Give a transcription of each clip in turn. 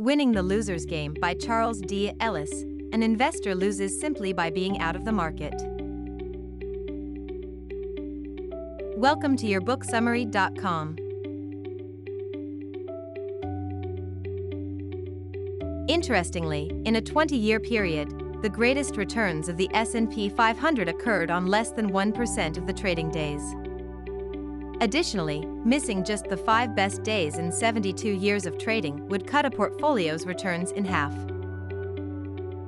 Winning the Loser's Game by Charles D. Ellis. An investor loses simply by being out of the market. Welcome to yourbooksummary.com. Interestingly, in a 20-year period, the greatest returns of the S&P 500 occurred on less than 1% of the trading days. Additionally, missing just the 5 best days in 72 years of trading would cut a portfolio's returns in half.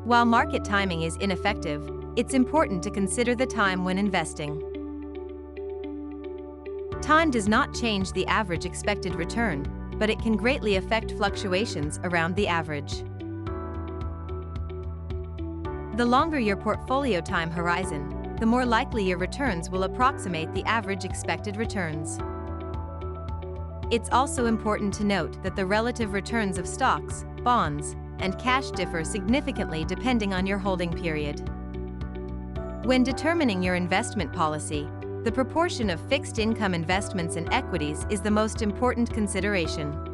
While market timing is ineffective, it's important to consider the time when investing. Time does not change the average expected return, but it can greatly affect fluctuations around the average. The longer your portfolio time horizon, the more likely your returns will approximate the average expected returns. It's also important to note that the relative returns of stocks, bonds, and cash differ significantly depending on your holding period. When determining your investment policy, the proportion of fixed income investments and equities is the most important consideration.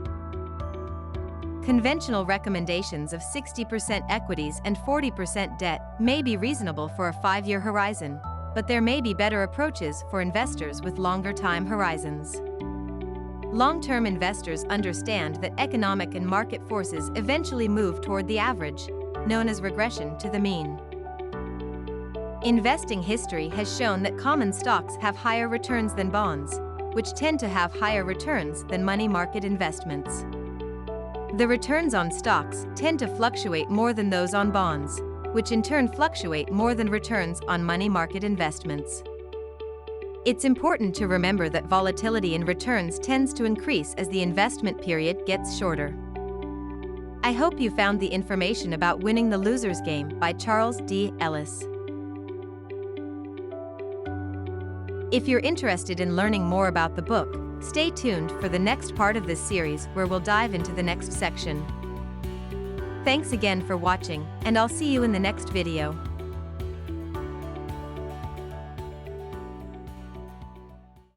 Conventional recommendations of 60% equities and 40% debt may be reasonable for a 5-year horizon, but there may be better approaches for investors with longer time horizons. Long-term investors understand that economic and market forces eventually move toward the average, known as regression to the mean. Investing history has shown that common stocks have higher returns than bonds, which tend to have higher returns than money market investments. The returns on stocks tend to fluctuate more than those on bonds, which in turn fluctuate more than returns on money market investments. It's important to remember that volatility in returns tends to increase as the investment period gets shorter. I hope you found the information about Winning the Loser's Game by Charles D. Ellis. If you're interested in learning more about the book, stay tuned for the next part of this series where we'll dive into the next section. Thanks again for watching, and I'll see you in the next video.